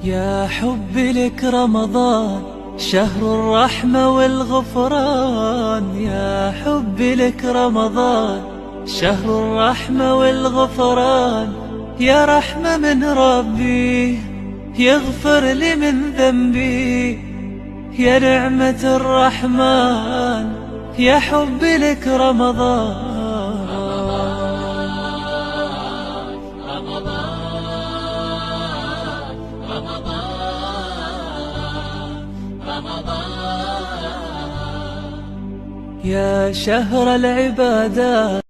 يا حبي لك رمضان شهر الرحمة والغفران، يا حبي لك رمضان شهر الرحمة والغفران، يا رحمة من ربي يغفر لي من ذنبي، يا نعمة الرحمن يا حبي لك رمضان. يا شهر العبادات